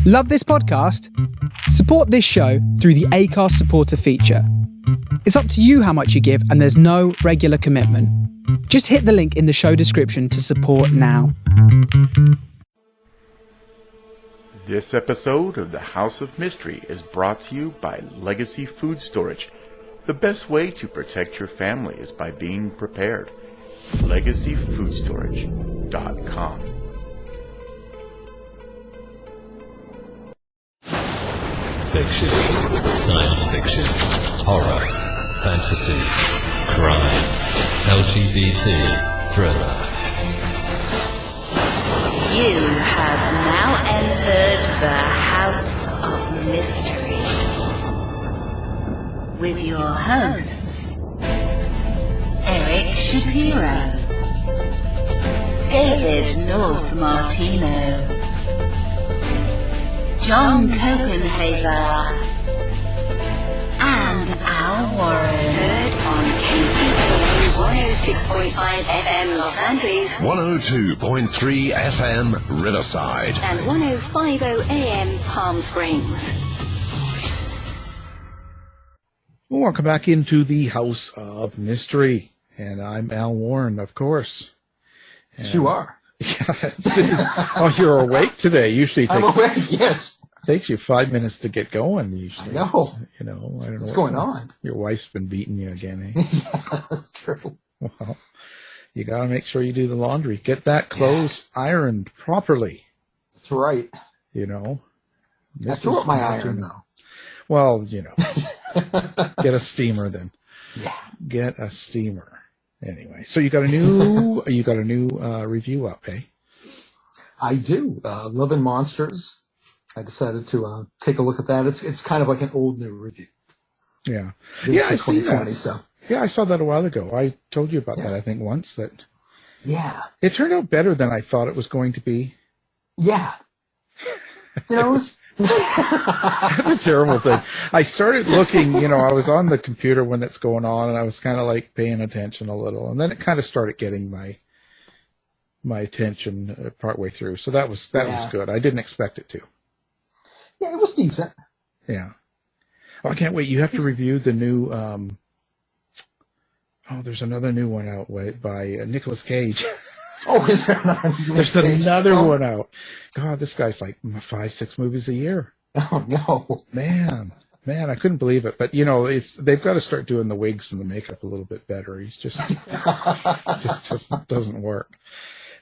Love this podcast? Support this show through the Acast supporter feature. It's up to you how much you give, and there's no regular commitment. Just hit the link in the show description to support now. This episode of The House of Mystery is brought to you by Legacy Food Storage. The best way to protect your family is by being prepared. LegacyFoodStorage.com. Fiction, science fiction, horror, fantasy, crime, LGBT, thriller. You have now entered the House of Mystery with your hosts, Eric Shapiro, David North Martino, John Copenhaver, and Al Warren. Heard on KCAA 106.5 FM Los Angeles, 102.3 FM Riverside, and 105.0 AM Palm Springs. Welcome back into the House of Mystery, and I'm Al Warren, of course. And you are. Yeah. Oh, you're awake today. Usually I'm awake, yes. Takes you 5 minutes to get going, usually. I know. You know, I don't know what's going on. Your wife's been beating you again, eh? Yeah, that's true. Well, you got to make sure you do the laundry. Get that clothes ironed properly. That's right. You know. I threw up my iron, though. Well, you know. Get a steamer then. Yeah. Get a steamer. Anyway, so you got a new review up, eh? I do. Love and Monsters. I decided to take a look at that. It's kind of like an old new review. Yeah. Yeah, I've seen that. So. Yeah, I saw that a while ago. I told you about that, I think, once. That. Yeah. It turned out better than I thought it was going to be. Yeah. You know, it was... That's a terrible thing. I started looking, I was on the computer when it's going on, and I was kind of like paying attention a little, and then it kind of started getting my attention partway through. So that was good. I didn't expect it to. Yeah, it was decent. Yeah. Oh, I can't wait. You have to review the new. There's another new one out by Nicolas Cage. Oh, is there another? There's another one out. God, this guy's like 5-6 movies a year. Oh no, man, I couldn't believe it. But they've got to start doing the wigs and the makeup a little bit better. He's just doesn't work.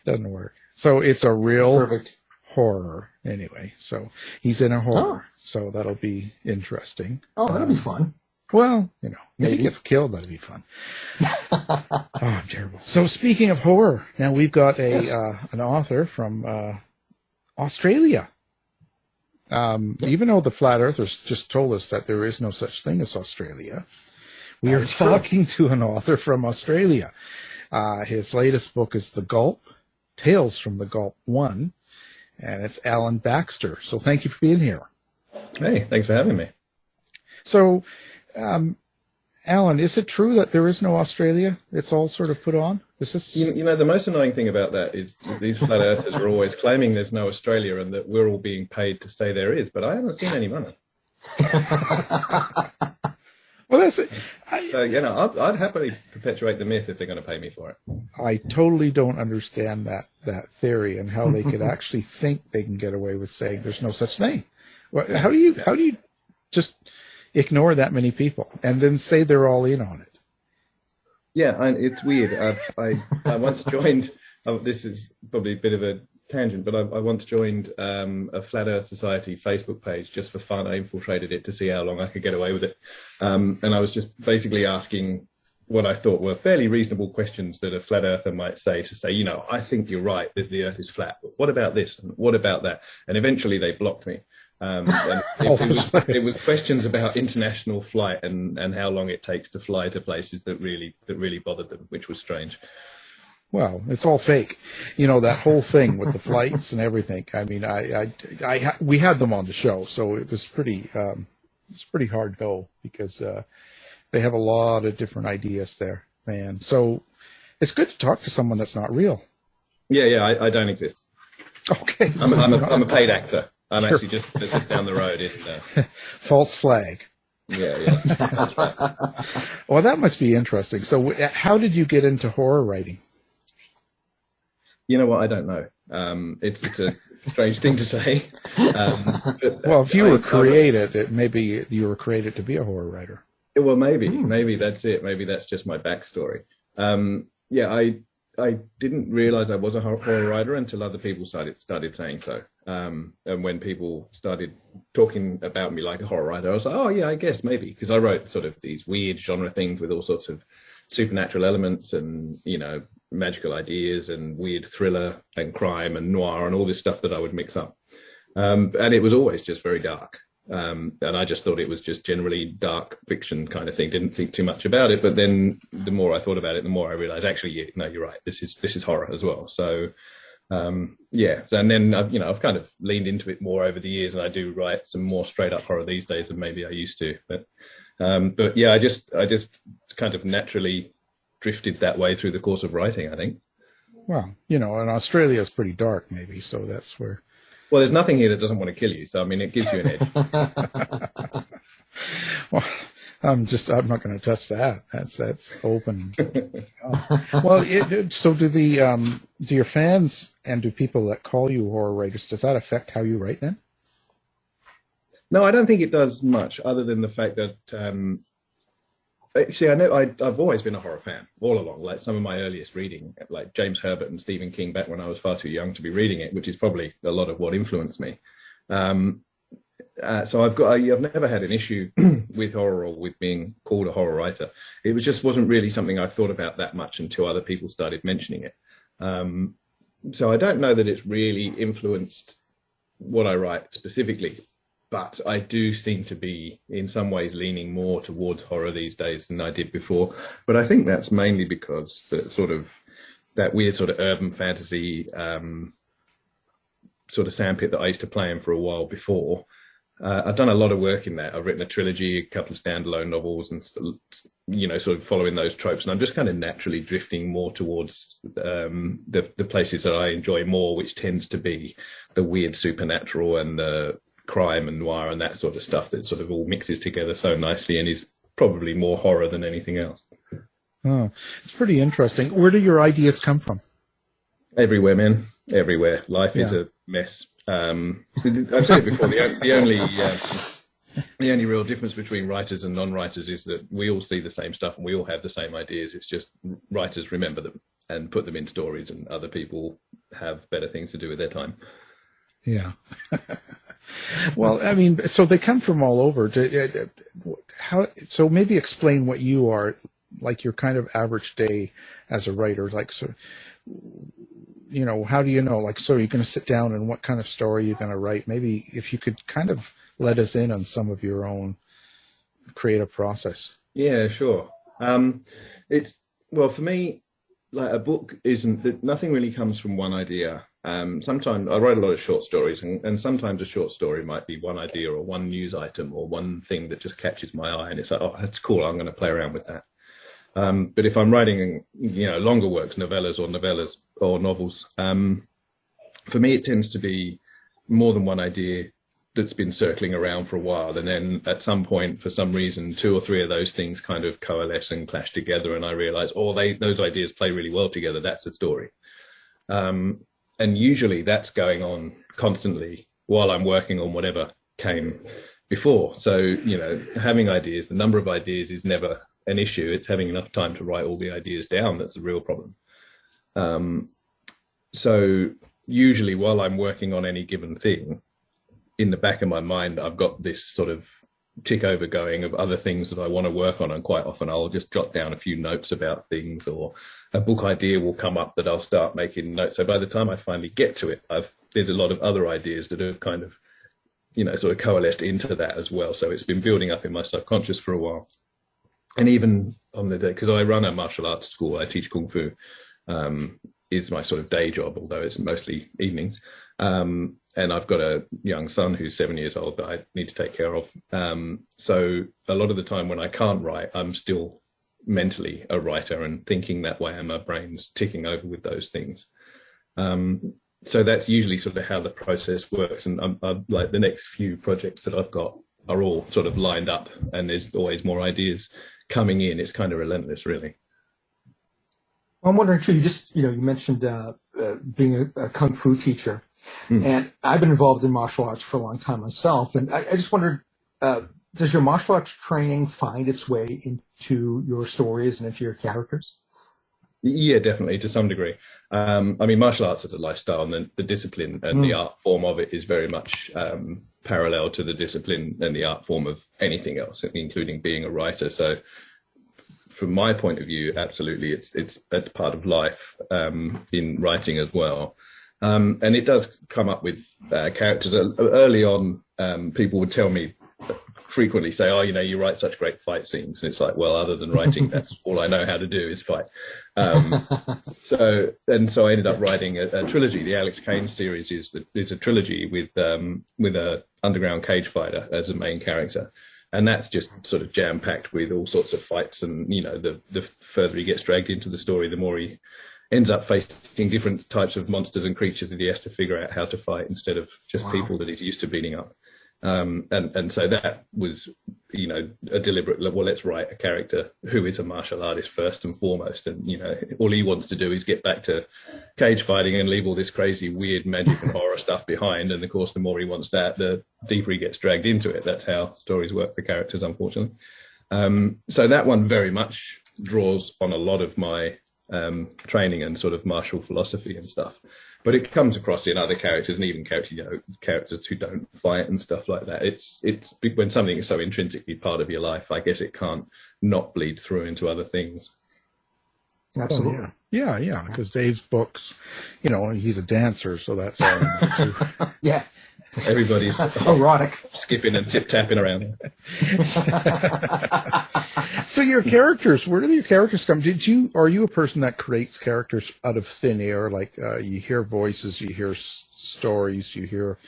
Doesn't work. So it's a real perfect horror anyway. So he's in a horror. So that'll be interesting. Oh, that'll be fun. Well, if he gets killed, that'd be fun. Oh, I'm terrible. So speaking of horror, now we've got an author from Australia. Even though the Flat Earthers just told us that there is no such thing as Australia, we are talking to an author from Australia. His latest book is The Gulp, Tales from the Gulp 1, and it's Alan Baxter. So thank you for being here. Hey, thanks for having me. So... Alan, is it true that there is no Australia? It's all sort of put on? Is this... the most annoying thing about that is these flat earthers are always claiming there's no Australia and that we're all being paid to say there is, but I haven't seen any money. Well, that's it. I'd happily perpetuate the myth if they're going to pay me for it. I totally don't understand that theory and how they could actually think they can get away with saying there's no such thing. How do you just ignore that many people and then say they're all in on it? Yeah, it's weird. I once joined, this is probably a bit of a tangent, but I once joined a Flat Earth Society Facebook page just for fun. I infiltrated it to see how long I could get away with it. And I was just basically asking what I thought were fairly reasonable questions that a flat earther might say, I think you're right that the Earth is flat, but what about this? And what about that? And eventually they blocked me. And it was questions about international flight and how long it takes to fly to places that really bothered them, which was strange. Well, it's all fake. That whole thing with the flights and everything. I mean, we had them on the show, so it was pretty hard go because they have a lot of different ideas there, man. So it's good to talk to someone that's not real. Yeah, I don't exist. Okay. I'm a paid actor. I'm actually just down the road. False flag. Yeah. That's right. Well, that must be interesting. So how did you get into horror writing? You know what? I don't know. It's a strange thing to say. But well, if you were created, maybe you were created to be a horror writer. Well, maybe that's it. Maybe that's just my backstory. I didn't realize I was a horror writer until other people started saying so. And when people started talking about me like a horror writer, I was like, oh yeah, I guess maybe, because I wrote sort of these weird genre things with all sorts of supernatural elements and, magical ideas and weird thriller and crime and noir and all this stuff that I would mix up. And it was always just very dark. And I just thought it was just generally dark fiction kind of thing. Didn't think too much about it. But then the more I thought about it, the more I realized, actually, you're right. This is horror as well. So, And then, I've kind of leaned into it more over the years, and I do write some more straight up horror these days than maybe I used to. But I just kind of naturally drifted that way through the course of writing, I think. Well, and Australia is pretty dark, maybe. So that's where. Well, there's nothing here that doesn't want to kill you. So, I mean, it gives you an edge. Well, I'm not going to touch that. That's open. Well, so do your fans and do people that call you horror writers, does that affect how you write then? No, I don't think it does much, other than the fact that, I know I've always been a horror fan all along. Like some of my earliest reading, like James Herbert and Stephen King, back when I was far too young to be reading it, which is probably a lot of what influenced me. So I've never had an issue with horror or with being called a horror writer. It wasn't really something I thought about that much until other people started mentioning it. So I don't know that it's really influenced what I write specifically, but I do seem to be in some ways leaning more towards horror these days than I did before. But I think that's mainly because that weird sort of urban fantasy sort of sandpit that I used to play in for a while before. I've done a lot of work in that. I've written a trilogy, a couple of standalone novels, and sort of following those tropes. And I'm just kind of naturally drifting more towards the places that I enjoy more, which tends to be the weird supernatural and the crime and noir and that sort of stuff that sort of all mixes together so nicely and is probably more horror than anything else. Oh, it's pretty interesting. Where do your ideas come from? Everywhere, man. Everywhere. Life is a mess. I've said it before. The only real difference between writers and non-writers is that we all see the same stuff and we all have the same ideas. It's just writers remember them and put them in stories, and other people have better things to do with their time. Yeah. Well, I mean, so they come from all over. So maybe explain what you are, like your kind of average day as a writer. Like, so, how do you know? Like, so you're going to sit down and what kind of story you're going to write? Maybe if you could kind of let us in on some of your own creative process. Yeah, sure. For me, like a book nothing really comes from one idea. Sometimes I write a lot of short stories, and sometimes a short story might be one idea or one news item or one thing that just catches my eye, and it's like, oh, that's cool, I'm going to play around with that. But if I'm writing, longer works, novellas or novels, for me it tends to be more than one idea that's been circling around for a while, and then at some point, for some reason, 2 or 3 of those things kind of coalesce and clash together, and I realize, those ideas play really well together. That's a story. And usually that's going on constantly while I'm working on whatever came before. So, having ideas, the number of ideas is never an issue. It's having enough time to write all the ideas down that's the real problem. So usually while I'm working on any given thing, in the back of my mind, I've got this sort of tick over going of other things that I want to work on, and quite often I'll just jot down a few notes about things, or a book idea will come up that I'll start making notes. So by the time I finally get to it, there's a lot of other ideas that have kind of, sort of coalesced into that as well. So it's been building up in my subconscious for a while. And even on the day, because I run a martial arts school, I teach Kung Fu, is my sort of day job, although it's mostly evenings. And I've got a young son who's 7 years old that I need to take care of. So a lot of the time when I can't write, I'm still mentally a writer and thinking that way, and my brain's ticking over with those things. so that's usually sort of how the process works. And I'm like, the next few projects that I've got are all sort of lined up, and there's always more ideas coming in. It's kind of relentless, really. I'm wondering too. You mentioned being a kung fu teacher, and I've been involved in martial arts for a long time myself. And I just wondered, does your martial arts training find its way into your stories and into your characters? Yeah, definitely, to some degree. I mean, martial arts is a lifestyle, and the discipline and the art form of it is very much parallel to the discipline and the art form of anything else, including being a writer. So from my point of view, absolutely, it's a part of life in writing as well. And it does come up with characters. Early on, people would tell me, frequently say, oh, you write such great fight scenes. And it's like, well, other than writing, that's all I know how to do is fight. So I ended up writing a trilogy. The Alex Kane series is a trilogy with a underground cage fighter as a main character. And that's just sort of jam-packed with all sorts of fights. And, the further he gets dragged into the story, the more he ends up facing different types of monsters and creatures that he has to figure out how to fight instead of just people that he's used to beating up. And so that was, a deliberate, well, let's write a character who is a martial artist first and foremost. And, all he wants to do is get back to cage fighting and leave all this crazy, weird magic and horror stuff behind. And of course, the more he wants that, the deeper he gets dragged into it. That's how stories work for characters, unfortunately. So that one very much draws on a lot of my training and sort of martial philosophy and stuff. But it comes across in other characters, and even characters who don't fight and stuff like that. It's when something is so intrinsically part of your life, I guess it can't not bleed through into other things. Absolutely. Oh, yeah. Because Dave's books, he's a dancer, so that's all. Yeah. Everybody's erotic, skipping and tip-tapping around. So your characters, where do your characters come? Are you a person that creates characters out of thin air? Like you hear voices, you hear stories, you hear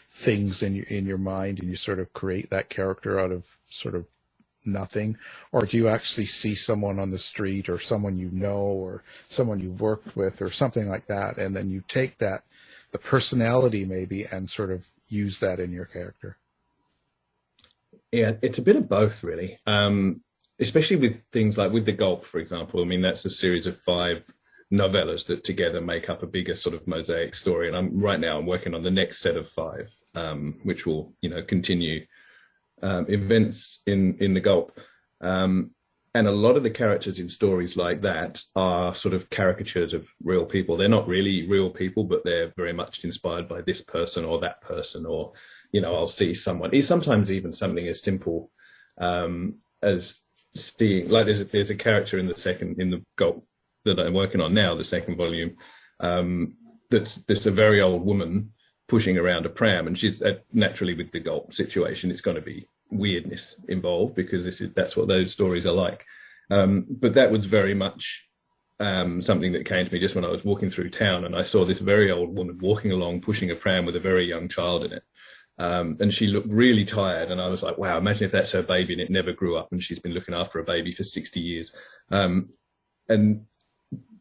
things in your mind, and you sort of create that character out of sort of nothing? Or do you actually see someone on the street, or someone or someone you've worked with, or something like that, and then you take the personality maybe and sort of use that in your character? Yeah, it's a bit of both, really. Especially with things like with The Gulp, for example. I mean, that's a series of 5 novellas that together make up a bigger sort of mosaic story. And I'm working on the next set of 5, which will, continue events in The Gulp. And a lot of the characters in stories like that are sort of caricatures of real people. They're not really real people, but they're very much inspired by this person or that person, or, I'll see someone. It's sometimes even something as simple as seeing, like there's a character in The Gulp that I'm working on now, the second volume, that's a very old woman pushing around a pram, and she's naturally, with the Gulp situation, it's going to be weirdness involved because that's what those stories are like. But that was very much something that came to me just when I was walking through town, and I saw this very old woman walking along pushing a pram with a very young child in it. And she looked really tired, and I was like, wow, imagine if that's her baby and it never grew up and she's been looking after a baby for 60 years. And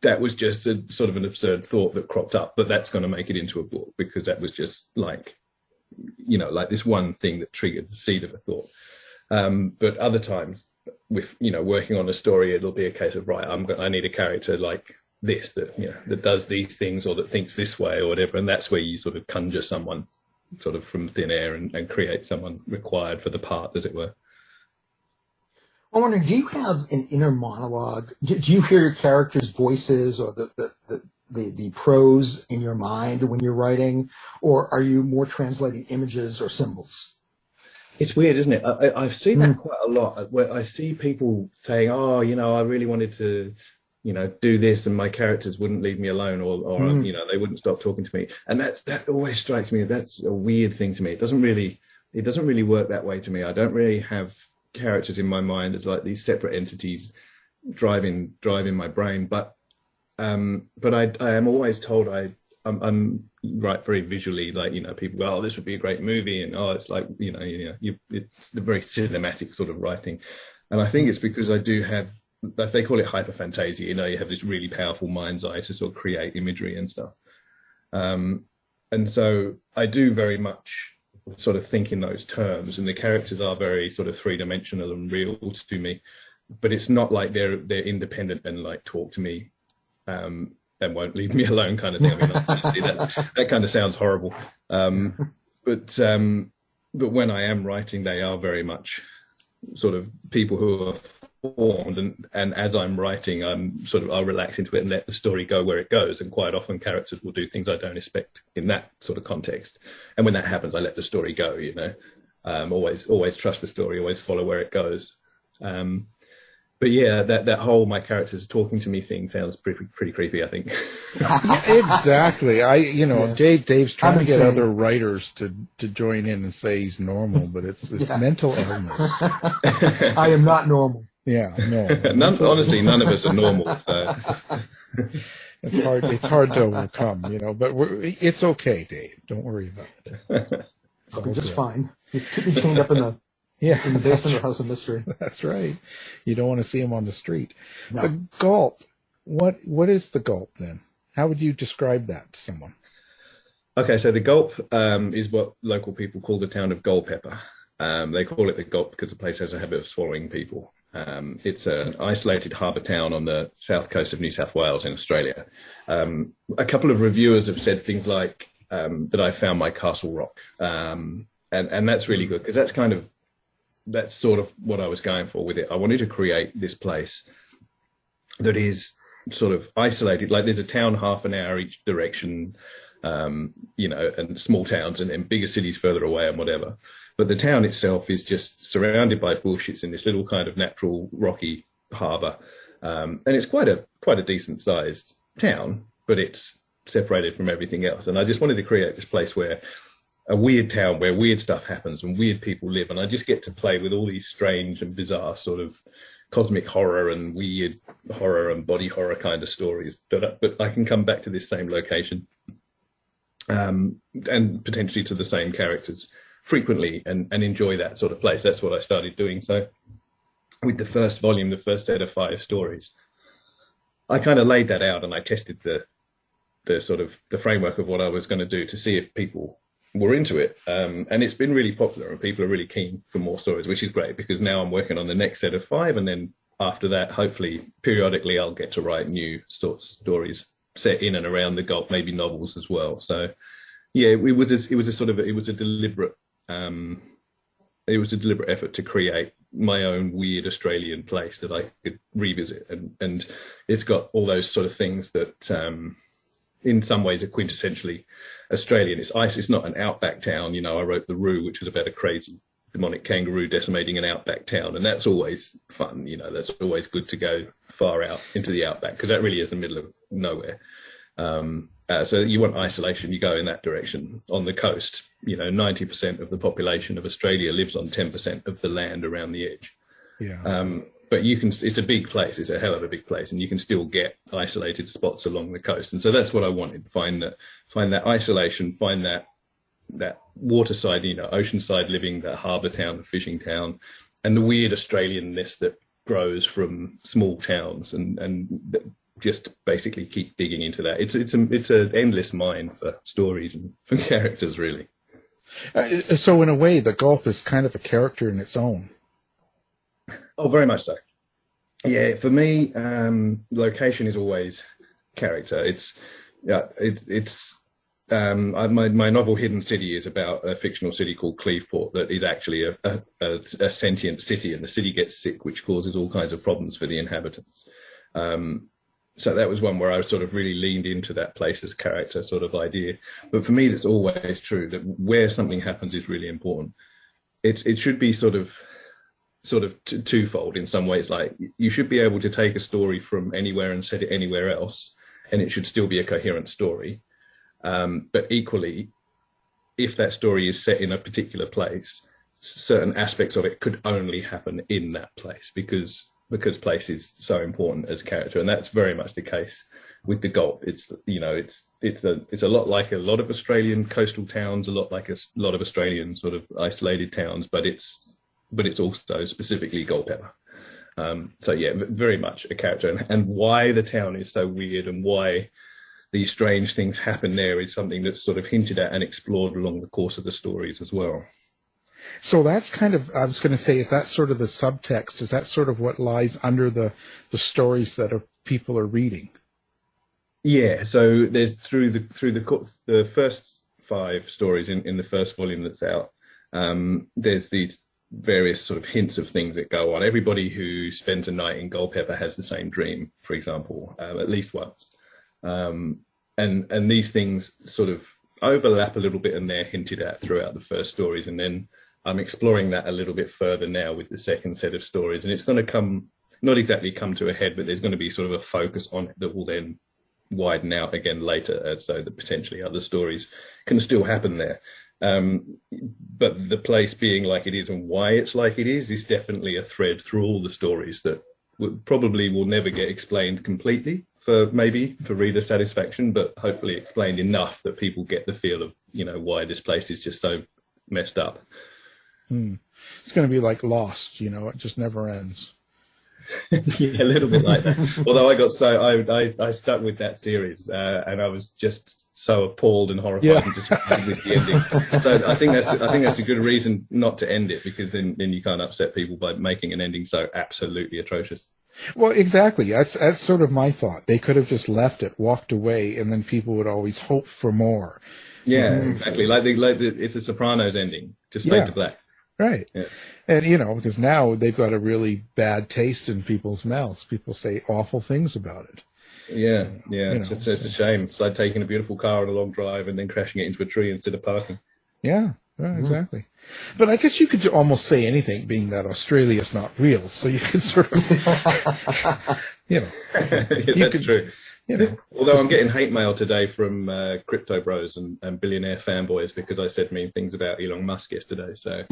that was just a sort of an absurd thought that cropped up, but that's going to make it into a book because that was just like this one thing that triggered the seed of a thought. But other times with, working on a story, it'll be a case of, right, I need a character like this that does these things or that thinks this way or whatever. And that's where you sort of conjure someone sort of from thin air and create someone required for the part, as it were. I'm wondering, do you have an inner monologue? Do you hear your characters' voices or the prose in your mind when you're writing, or are you more translating images or symbols? It's weird, isn't it? I've seen that quite a lot, where I see people saying, oh, I really wanted to, do this, and my characters wouldn't leave me alone, or they wouldn't stop talking to me. And that always strikes me. That's a weird thing to me. It doesn't really work that way to me. I don't really have characters in my mind as like these separate entities driving my brain. But I am always told I'm right very visually, like, people go, oh, this would be a great movie, and oh, it's like, it's the very cinematic sort of writing. And I think it's because I do have, they call it hyperphantasia, you have this really powerful mind's eye to sort of create imagery and stuff. And so I do very much sort of think in those terms, and the characters are very sort of three-dimensional and real to me, but it's not like they're independent and like talk to me and won't leave me alone kind of thing. I mean, obviously that kind of sounds horrible. But when I am writing, they are very much sort of people who are formed, and as I'm writing, I'll relax into it and let the story go where it goes. And quite often characters will do things I don't expect in that sort of context. And when that happens, I let the story go, you know. Always trust the story, always follow where it goes. But yeah, that whole my characters are talking to me thing sounds pretty creepy, I think. Exactly. Dave's trying to get other writers to join in and say he's normal, but it's mental illness. I am not normal. Yeah, no. Honestly, none of us are normal. So. It's hard to overcome, but it's okay, Dave. Don't worry about it. It's just fine. He's chained up in the basement of House of Mystery. That's right. You don't want to see him on the street. No. The Gulp. What is the Gulp then? How would you describe that to someone? Okay, so the Gulp is what local people call the town of Gulpepper. They call it the Gulp because the place has a habit of swallowing people. It's an isolated harbour town on the south coast of New South Wales in Australia. A couple of reviewers have said things like that I found my castle rock. And that's really good because that's sort of what I was going for with it. I wanted to create this place that is sort of isolated. Like there's a town half an hour each direction, and small towns and bigger cities further away and whatever. But the town itself is just surrounded by bush. It's in this little kind of natural rocky harbour. And it's quite a decent sized town, but it's separated from everything else. And I just wanted to create this place where a weird town where weird stuff happens and weird people live. And I just get to play with all these strange and bizarre sort of cosmic horror and weird horror and body horror kind of stories. But I can come back to this same location and potentially to the same characters frequently and enjoy that sort of place. That's what I started doing. So with the first volume, the first set of 5 stories, I kind of laid that out and I tested the sort of the framework of what I was going to do to see if people were into it. And it's been really popular and people are really keen for more stories, which is great because now I'm working on the next set of 5. And then after that, hopefully periodically I'll get to write new stories set in and around the Gulp, maybe novels as well. So yeah, it was a deliberate effort to create my own weird Australian place that I could revisit, and it's got all those sort of things that in some ways are quintessentially Australian. It's not an outback town. I wrote The Roo, which was about a crazy demonic kangaroo decimating an outback town, and that's always fun. That's always good to go far out into the outback because that really is the middle of nowhere. So you want isolation, you go in that direction. On the coast, 90% of the population of Australia lives on 10% of the land around the edge. Yeah. But it's a big place, it's a hell of a big place, and you can still get isolated spots along the coast. And so that's what I wanted, find that isolation, find that waterside, oceanside living, that harbour town, the fishing town, and the weird Australianness that grows from small towns and just basically keep digging into that. It's an endless mine for stories and for characters, really. So in a way, the Gulp is kind of a character in its own. Oh, very much so. Yeah, for me, location is always character. My novel Hidden City is about a fictional city called Cleveport that is actually a sentient city, and the city gets sick, which causes all kinds of problems for the inhabitants. So that was one where I sort of really leaned into that place as character sort of idea. But for me, that's always true, that where something happens is really important. It should be sort of twofold in some ways. Like you should be able to take a story from anywhere and set it anywhere else, and it should still be a coherent story. But equally, if that story is set in a particular place, certain aspects of it could only happen in that place because place is so important as character, and that's very much the case with the Gulp. It's a lot like a lot of Australian coastal towns, a lot like a lot of Australian sort of isolated towns, but it's also specifically Gulpepper. So yeah, very much a character, and why the town is so weird and why these strange things happen there is something that's sort of hinted at and explored along the course of the stories as well. So that's kind of, I was going to say, is that sort of the subtext? Is that sort of what lies under the stories that people are reading? Yeah. So there's through the first 5 stories in the first volume that's out. There's these various sort of hints of things that go on. Everybody who spends a night in Gulpepper has the same dream, for example, at least once. And these things sort of overlap a little bit, and they're hinted at throughout the first stories. And then I'm exploring that a little bit further now with the second set of stories. And it's going to not exactly come to a head, but there's going to be sort of a focus on it that will then widen out again later, so that potentially other stories can still happen there. But the place being like it is and why it's like it is definitely a thread through all the stories that probably will never get explained completely for reader satisfaction, but hopefully explained enough that people get the feel of, why this place is just so messed up. It's going to be like Lost, it just never ends. Yeah, a little bit like that. Although I stuck with that series, and I was just so appalled and horrified and disappointed with the ending. So I think that's a good reason not to end it, because then you can't upset people by making an ending so absolutely atrocious. Well, exactly. That's sort of my thought. They could have just left it, walked away, and then people would always hope for more. Yeah, exactly. Like it's a Sopranos ending, just fade to black. Right. Yeah. And, because now they've got a really bad taste in people's mouths. People say awful things about it. Yeah. It's a shame. It's like taking a beautiful car on a long drive and then crashing it into a tree instead of parking. Yeah, exactly. But I guess you could almost say anything, being that Australia's not real. So you could sort of, that's true. Although I'm getting hate mail today from crypto bros and billionaire fanboys because I said mean things about Elon Musk yesterday. So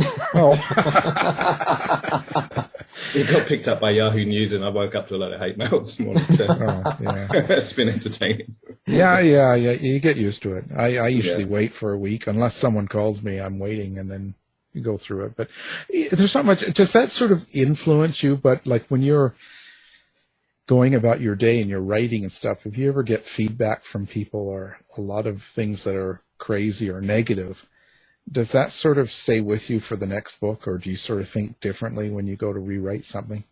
it got picked up by Yahoo News, and I woke up to a lot of hate mail this morning. So it's been entertaining. Yeah. You get used to it. I usually wait for a week unless someone calls me. I'm waiting, and then you go through it. But there's not much. Does that sort of influence you? But like when you're going about your day and you're writing and stuff, if you ever get feedback from people or a lot of things that are crazy or negative, does that sort of stay with you for the next book, or do you sort of think differently when you go to rewrite something?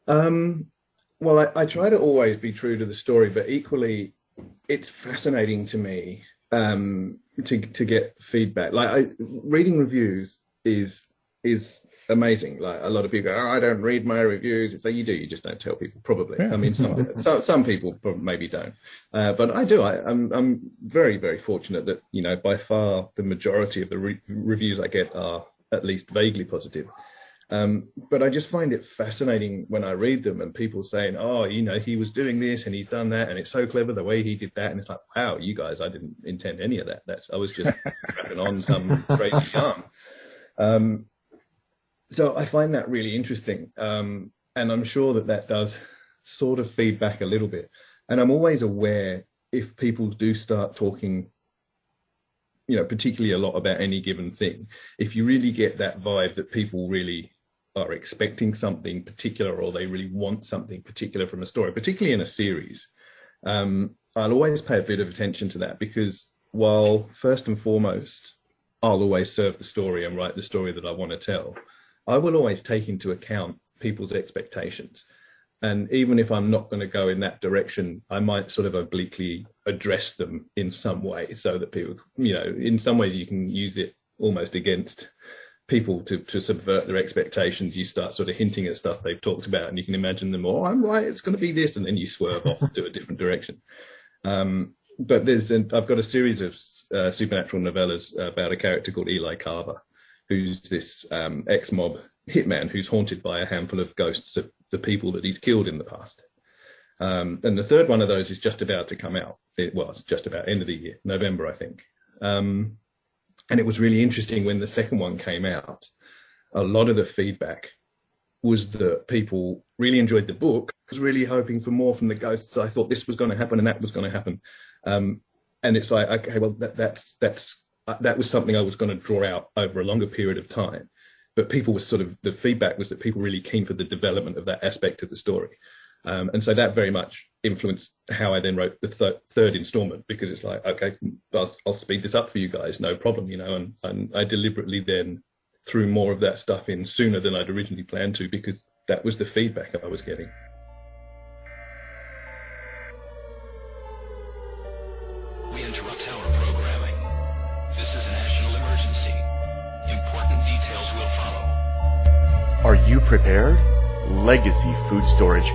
Well, I try to always be true to the story, but equally it's fascinating to me to get feedback. Like reading reviews is amazing. Like a lot of people go, I don't read my reviews. It's like you do, you just don't tell people, probably. I mean, some people maybe don't, but I do. I'm very, very fortunate that by far the majority of the reviews I get are at least vaguely positive. But I just find it fascinating when I read them and people saying, he was doing this and he's done that and it's so clever the way he did that, and it's like, wow, you guys, I didn't intend any of that. I was just wrapping on some crazy yarn. So I find that really interesting, and I'm sure that does sort of feed back a little bit. And I'm always aware if people do start talking, particularly a lot about any given thing, if you really get that vibe that people really are expecting something particular or they really want something particular from a story, particularly in a series, I'll always pay a bit of attention to that, because while first and foremost, I'll always serve the story and write the story that I want to tell, I will always take into account people's expectations. And even if I'm not going to go in that direction, I might sort of obliquely address them in some way, so that people, in some ways you can use it almost against people to subvert their expectations. You start sort of hinting at stuff they've talked about and you can imagine them, I'm right, it's going to be this, and then you swerve off to a different direction. But I've got a series of supernatural novellas about a character called Eli Carver, who's this ex-mob hitman who's haunted by a handful of ghosts of the people that he's killed in the past. And the third one of those is just about to come out. It's just about end of the year, November, I think. And it was really interesting when the second one came out. A lot of the feedback was that people really enjoyed the book, was really hoping for more from the ghosts. I thought this was going to happen and that was going to happen. And it's like, okay, well, that was something I was going to draw out over a longer period of time. But people were the feedback was that people were really keen for the development of that aspect of the story. And so that very much influenced how I then wrote the third installment, because it's like, okay, I'll speed this up for you guys, no problem, and I deliberately then threw more of that stuff in sooner than I'd originally planned to, because that was the feedback I was getting. We interrupt our programming. This is a national emergency. Important details will follow. Are you prepared? Legacy Food Storage.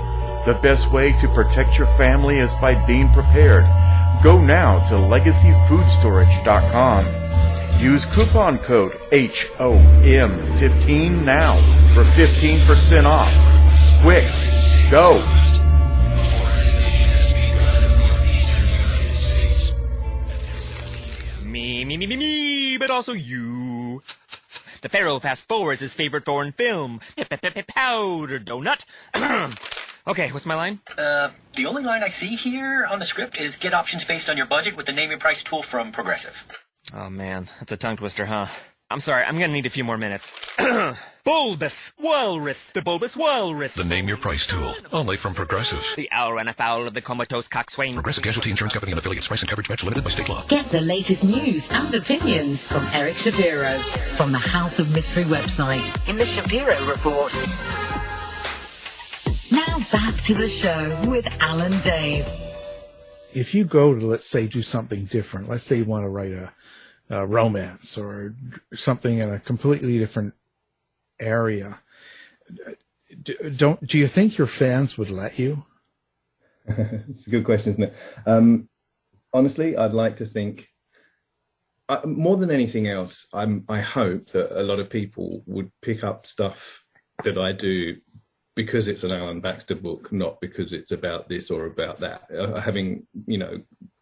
The best way to protect your family is by being prepared. Go now to legacyfoodstorage.com. Use coupon code HOM15 now for 15% off. Quick, go! Me, but also you. The Pharaoh fast forwards his favorite foreign film, Powder Donut. Okay, what's my line? The only line I see here on the script is get options based on your budget with the name your price tool from Progressive. Oh man, that's a tongue twister, huh? I'm sorry, I'm gonna need a few more minutes. Bulbous Walrus, the Bulbous Walrus. The Name Your Price tool, only from Progressive. The owl ran afoul of the comatose coxswain. Progressive Casualty Insurance Company and affiliates. Price and coverage match limited by state law. Get the latest news and opinions from Eric Shapiro from the House of Mystery website in the Shapiro Report. Now back to the show with Alan Dave. If you go to, let's say, do something different, let's say you want to write a romance or something in a completely different area, do you think your fans would let you? It's a good question, isn't it? Honestly, I'd like to think, more than anything else, I hope that a lot of people would pick up stuff that I do because it's an Alan Baxter book, not because it's about this or about that. Having,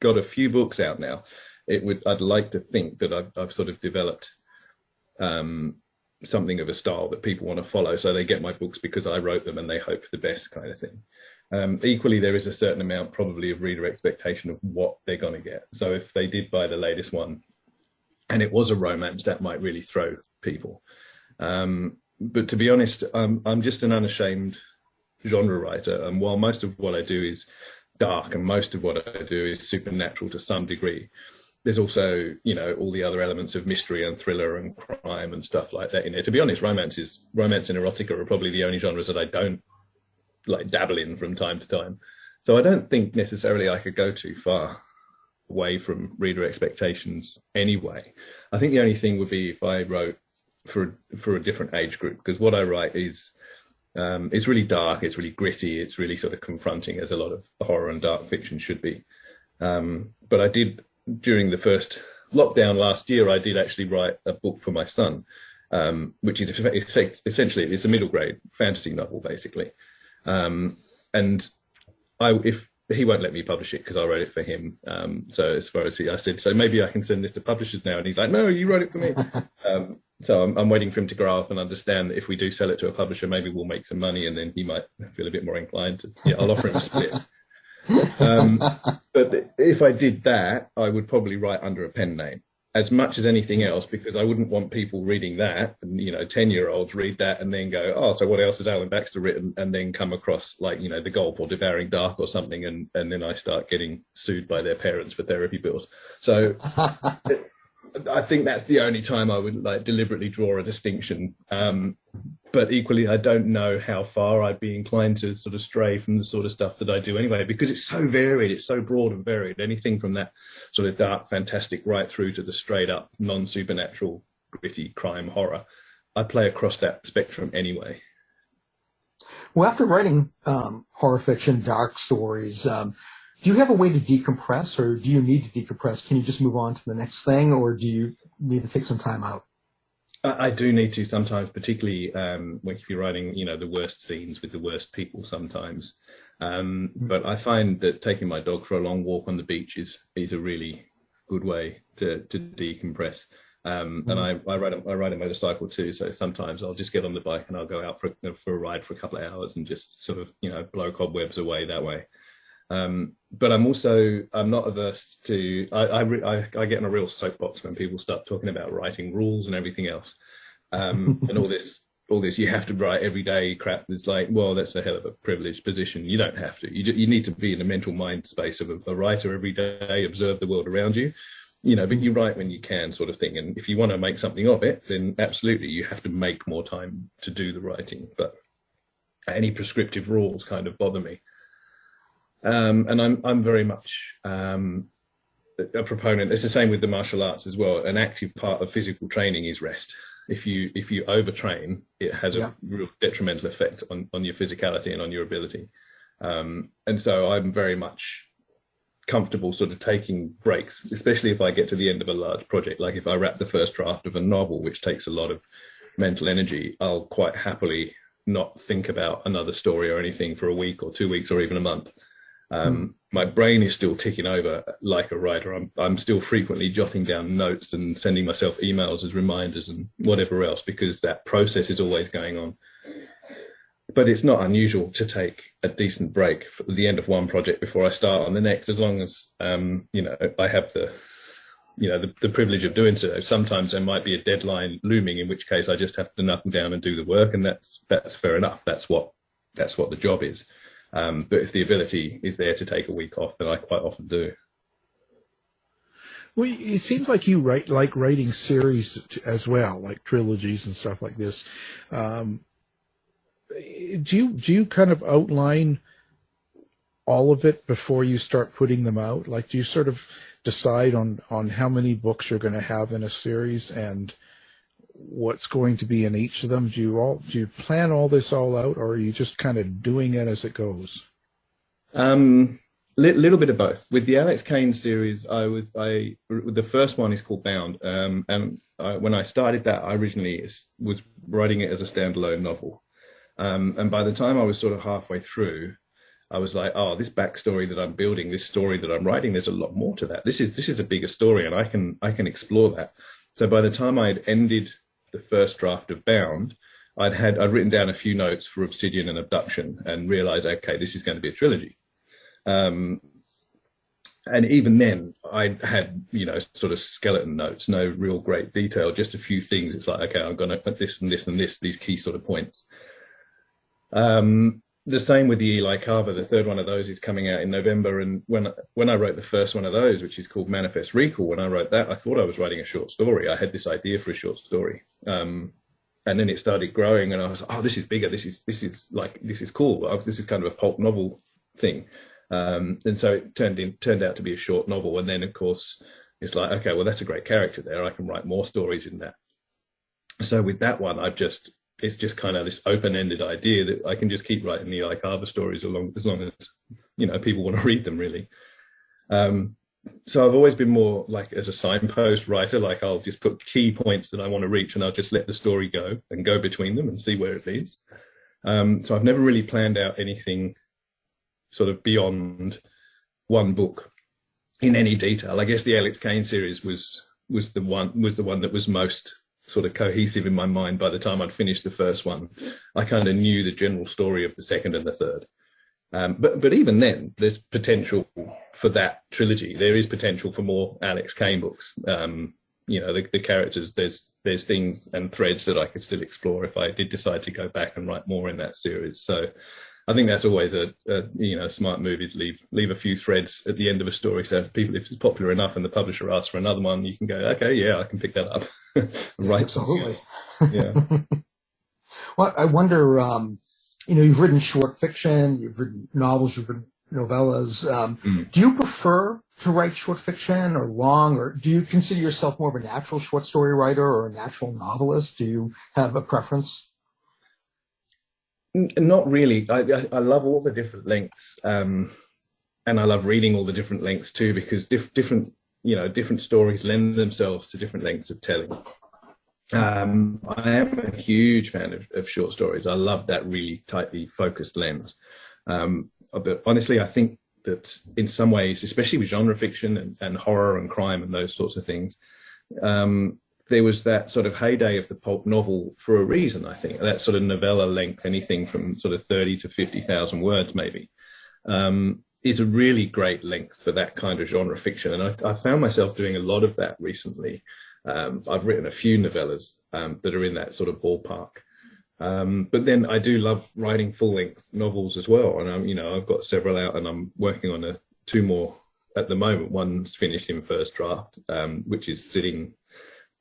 got a few books out now, I'd like to think that I've sort of developed something of a style that people want to follow. So they get my books because I wrote them and they hope for the best, kind of thing. Equally, there is a certain amount probably of reader expectation of what they're going to get. So if they did buy the latest one and it was a romance, that might really throw people. But to be honest, I'm just an unashamed genre writer. And while most of what I do is dark and most of what I do is supernatural to some degree, there's also, all the other elements of mystery and thriller and crime and stuff like that in there. To be honest, romance and erotica are probably the only genres that I don't dabble in from time to time. So I don't think necessarily I could go too far away from reader expectations anyway. I think the only thing would be if I wrote for a different age group, because what I write is it's really dark, it's really gritty, it's really sort of confronting, as a lot of horror and dark fiction should be. But I did, during the first lockdown last year, I did actually write a book for my son, which is essentially, it's a middle grade fantasy novel, basically. And if he won't let me publish it because I wrote it for him. So as far as I said, so maybe I can send this to publishers now. And he's like, no, you wrote it for me. So I'm waiting for him to grow up and understand that if we do sell it to a publisher, maybe we'll make some money, and then he might feel a bit more inclined to, I'll offer him a split. But if I did that, I would probably write under a pen name as much as anything else, because I wouldn't want people reading that, and 10-year-olds read that and then go, oh, so what else has Alan Baxter written, and then come across The Gulp or Devouring Dark or something, and then I start getting sued by their parents for therapy bills. So I think that's the only time I would deliberately draw a distinction. But equally, I don't know how far I'd be inclined to sort of stray from the sort of stuff that I do anyway, because it's so varied, it's so broad and varied. Anything from that sort of dark, fantastic right through to the straight up non-supernatural, gritty crime horror. I play across that spectrum anyway. Well, after writing horror fiction, dark stories, do you have a way to decompress, or do you need to decompress? Can you just move on to the next thing, or do you need to take some time out? I do need to sometimes, particularly when you're writing, the worst scenes with the worst people sometimes. But I find that taking my dog for a long walk on the beach is a really good way to decompress. And I ride a motorcycle too, so sometimes I'll just get on the bike and I'll go out for a ride for a couple of hours and just sort of blow cobwebs away that way. But I'm not averse to, I get in a real soapbox when people start talking about writing rules and everything else, and all this all this you have to write every day crap. It's like, well, that's a hell of a privileged position. You don't have to. You need to be in the mental mind space of a writer every day, observe the world around you, but you write when you can, sort of thing. And if you want to make something of it, then absolutely you have to make more time to do the writing. But any prescriptive rules kind of bother me. And I'm very much a proponent. It's the same with the martial arts as well. An active part of physical training is rest. If you overtrain, it has a real detrimental effect on your physicality and on your ability. And so I'm very much comfortable sort of taking breaks, especially if I get to the end of a large project. Like if I wrap the first draft of a novel, which takes a lot of mental energy, I'll quite happily not think about another story or anything for a week or 2 weeks or even a month. My brain is still ticking over like a writer. I'm still frequently jotting down notes and sending myself emails as reminders and whatever else, because that process is always going on. But it's not unusual to take a decent break for the end of one project before I start on the next, as long as I have the privilege of doing so. Sometimes there might be a deadline looming, in which case I just have to knuckle down and do the work, and that's fair enough. That's what the job is. But if the ability is there to take a week off, then I quite often do. Well, it seems like you like writing series as well, like trilogies and stuff like this. Do you kind of outline all of it before you start putting them out? Like, do you sort of decide on how many books you're going to have in a series and what's going to be in each of them? Do you plan all this all out, or are you just kind of doing it as it goes? Little bit of both. With the Alex Kane series, the first one is called Bound, and when I started that, I originally was writing it as a standalone novel, and by the time I was sort of halfway through, I was like, oh, this backstory that I'm building, this story that I'm writing, there's a lot more to that. This is a bigger story, and I can explore that. So by the time I had ended the first draft of Bound, I'd written down a few notes for Obsidian and Abduction, and realized, okay, this is going to be a trilogy. And even then, I had, sort of skeleton notes, no real great detail, just a few things. It's like, okay, I'm going to put this and this and this, these key sort of points. The same with the Eli Carver. The third one of those is coming out in November. And when I wrote the first one of those, which is called Manifest Recall, when I wrote that, I thought I was writing a short story. I had this idea for a short story. And then it started growing, and I was like, oh, this is bigger. This is cool. This is kind of a pulp novel thing. And so it turned out to be a short novel. And then, of course, it's like, okay, well, that's a great character there. I can write more stories in that. So with that one, it's just kind of this open-ended idea that I can just keep writing the Eli Carver stories as long as, people want to read them, really. So I've always been more like as a signpost writer, like I'll just put key points that I want to reach, and I'll just let the story go and go between them and see where it leads. So I've never really planned out anything sort of beyond one book in any detail. I guess the Alex Kane series was the one that was most sort of cohesive in my mind. By the time I'd finished the first one, I kind of knew the general story of the second and the third. But even then, there's potential for that trilogy. There is potential for more Alex Kane books. The characters, there's things and threads that I could still explore if I did decide to go back and write more in that series. So I think that's always a smart move, is leave a few threads at the end of a story. So if it's popular enough and the publisher asks for another one, you can go, okay, yeah, I can pick that up. Right. Absolutely. Yeah. Well, I wonder, you've written short fiction, you've written novels, you've written novellas. Do you prefer to write short fiction or long, or do you consider yourself more of a natural short story writer or a natural novelist? Do you have a preference? Not really. I love all the different lengths, and I love reading all the different lengths too, because different stories lend themselves to different lengths of telling. I am a huge fan of short stories. I love that really tightly focused lens. But honestly, I think that in some ways, especially with genre fiction and horror and crime and those sorts of things, there was that sort of heyday of the pulp novel for a reason, I think. That sort of novella length, anything from sort of 30 to 50,000 words maybe, is a really great length for that kind of genre fiction. And I found myself doing a lot of that recently. I've written a few novellas that are in that sort of ballpark. But then I do love writing full-length novels as well, and I've got several out, and I'm working on 2 more at the moment. One's finished in first draft, which is sitting,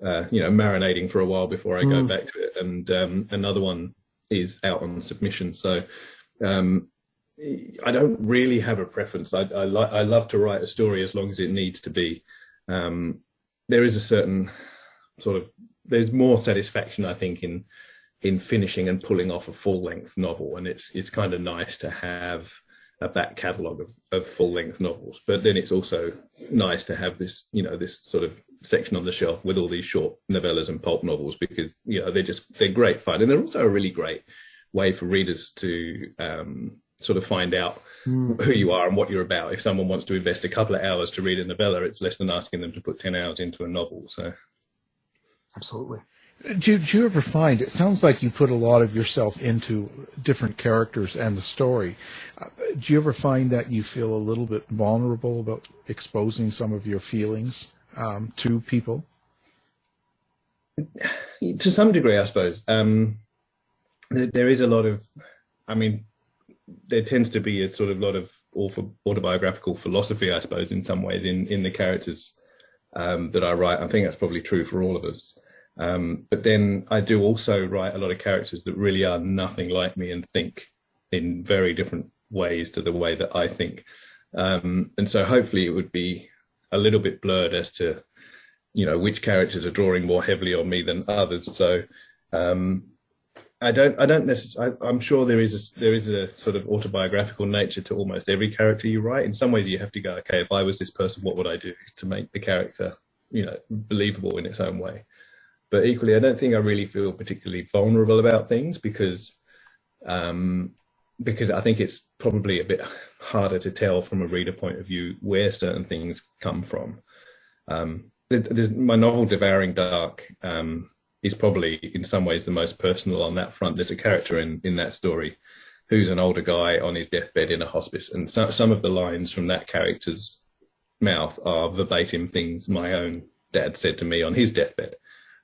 marinating for a while before I go back to it, and another one is out on submission. So I don't really have a preference. I love to write a story as long as it needs to be. There is a certain there's more satisfaction, I think, in finishing and pulling off a full-length novel, and it's kind of nice to have a back catalogue of full-length novels. But then it's also nice to have this sort of section on the shelf with all these short novellas and pulp novels, because they're great fun, and they're also a really great way for readers to sort of find out who you are and what you're about. If someone wants to invest a couple of hours to read a novella, it's less than asking them to put 10 hours into a novel. So, absolutely. Do you ever find, it sounds like you put a lot of yourself into different characters and the story. Do you ever find that you feel a little bit vulnerable about exposing some of your feelings to people? To some degree, I suppose. There is a lot of, there tends to be a sort of lot of autobiographical philosophy, I suppose, in some ways, in the characters that I write. I think that's probably true for all of us. But then I do also write a lot of characters that really are nothing like me and think in very different ways to the way that I think. And so hopefully it would be a little bit blurred as to, which characters are drawing more heavily on me than others. So I don't necessarily, I'm sure there is a sort of autobiographical nature to almost every character you write. In some ways you have to go, okay, if I was this person, what would I do to make the character, believable in its own way? But equally, I don't think I really feel particularly vulnerable about things because I think it's probably a bit harder to tell from a reader point of view where certain things come from. My novel, Devouring Dark, is probably in some ways the most personal on that front. There's a character in that story who's an older guy on his deathbed in a hospice, and some of the lines from that character's mouth are verbatim things my own dad said to me on his deathbed.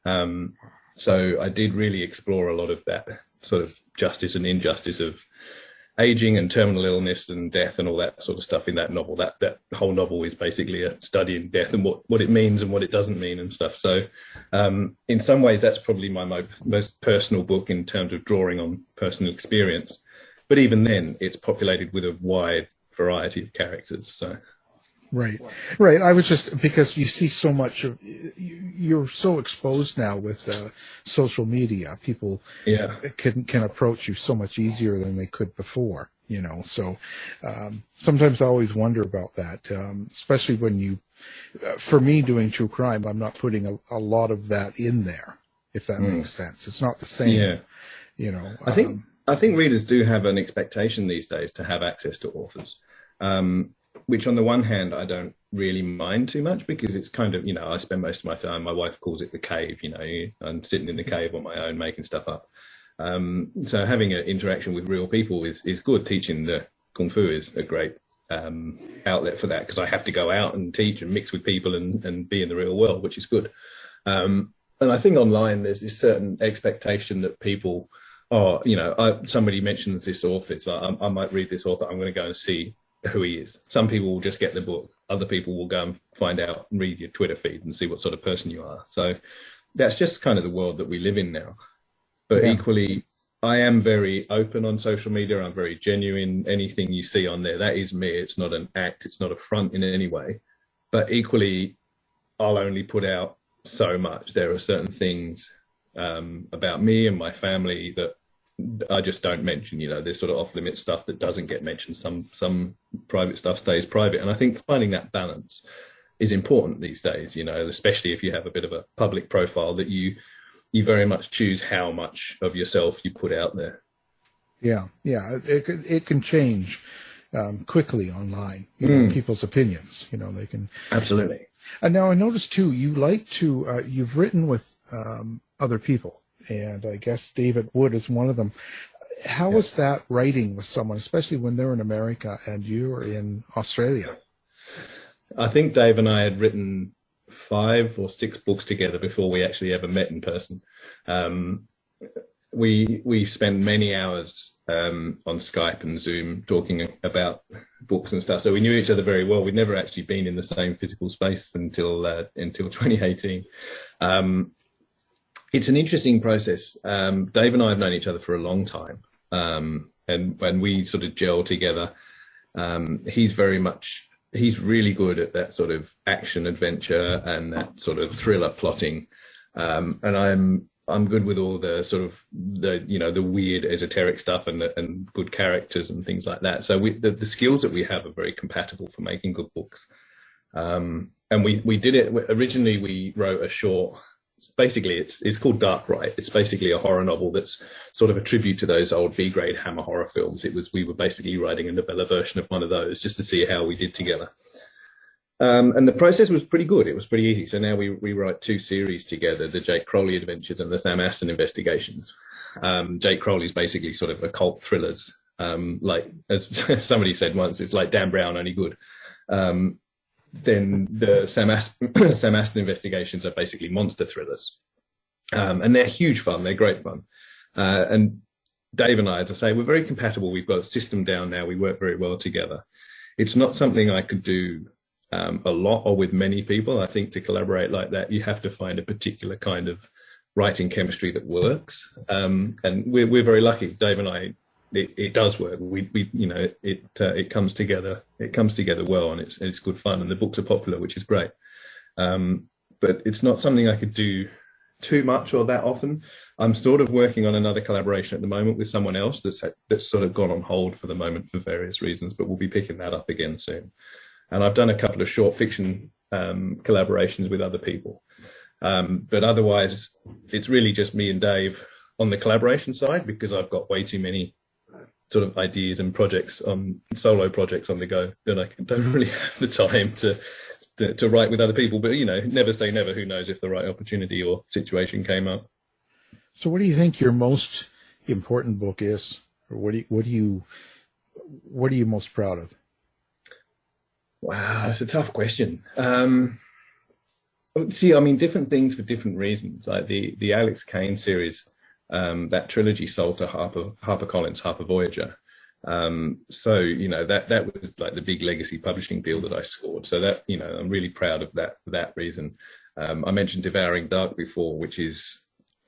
So I did really explore a lot of that sort of justice and injustice of aging and terminal illness and death and all that sort of stuff in that novel. That whole novel is basically a study in death and what it means and what it doesn't mean and stuff. So in some ways, that's probably my most personal book in terms of drawing on personal experience. But even then, it's populated with a wide variety of characters. So. Right. I was just, because you see so much of, you're so exposed now with social media. People can approach you so much easier than they could before, So sometimes I always wonder about that, especially when for me doing true crime, I'm not putting a lot of that in there, if that makes sense. It's not the same, I think readers do have an expectation these days to have access to authors. Which on the one hand, I don't really mind too much because it's kind of, I spend most of my time, my wife calls it the cave, I'm sitting in the cave on my own, making stuff up. So having an interaction with real people is good. Teaching the Kung Fu is a great outlet for that because I have to go out and teach and mix with people and be in the real world, which is good. And I think online there's this certain expectation that people, somebody mentions this author, it's like, I might read this author, I'm going to go and see who he is. Some people will just get the book. Other people will go and find out and read your Twitter feed and see what sort of person you are. So that's just kind of the world that we live in now. But equally, I am very open on social media. I'm very genuine. Anything you see on there, that is me. It's not an act. It's not a front in any way. But equally, I'll only put out so much. There are certain things about me and my family that I just don't mention. There's sort of off-limit stuff that doesn't get mentioned. Some private stuff stays private. And I think finding that balance is important these days, especially if you have a bit of a public profile that you very much choose how much of yourself you put out there. Yeah. It can change quickly online, people's opinions, they can. Absolutely. And now I noticed too, you like to, you've written with other people. And I guess David Wood is one of them. How was that writing with someone, especially when they're in America and you're in Australia? I think Dave and I had written 5 or 6 books together before we actually ever met in person. we spend many hours on Skype and Zoom talking about books and stuff. So we knew each other very well. We'd never actually been in the same physical space until 2018. It's an interesting process. Dave and I have known each other for a long time, and when we sort of gel together, he's really good at that sort of action adventure and that sort of thriller plotting, and I'm good with all the sort of the weird esoteric stuff and good characters and things like that. So the skills that we have are very compatible for making good books. And we did it originally. We wrote a short. Basically, it's called Dark, right? It's basically a horror novel that's sort of a tribute to those old B-grade Hammer horror films. We were basically writing a novella version of one of those just to see how we did together. And the process was pretty good. It was pretty easy. So now we write 2 series together, the Jake Crowley Adventures and the Sam Aston Investigations. Jake Crowley's basically sort of occult thrillers. Like, as somebody said once, it's like Dan Brown, only good. Then the Sam Aston Investigations are basically monster thrillers. And they're huge fun. They're great fun. And Dave and I, as I say, we're very compatible. We've got a system down now. We work very well together. It's not something I could do a lot or with many people. I think to collaborate like that, you have to find a particular kind of writing chemistry that works. And we're very lucky. Dave and I, it does work. It comes together. It comes together well, and it's good fun. And the books are popular, which is great. But it's not something I could do too much or that often. I'm sort of working on another collaboration at the moment with someone else that's sort of gone on hold for the moment for various reasons, but we'll be picking that up again soon. And I've done a couple of short fiction collaborations with other people. But otherwise, it's really just me and Dave on the collaboration side, because I've got way too many sort of ideas and solo projects on the go that I don't really have the time to write with other people. But, never say never. Who knows if the right opportunity or situation came up. So what do you think your most important book is? Or what are you most proud of? Wow, that's a tough question. Different things for different reasons. Like the Alex Kane series, that trilogy sold to HarperCollins, Harper Voyager. That was like the big legacy publishing deal that I scored. So that, I'm really proud of that for that reason. I mentioned Devouring Dark before, which is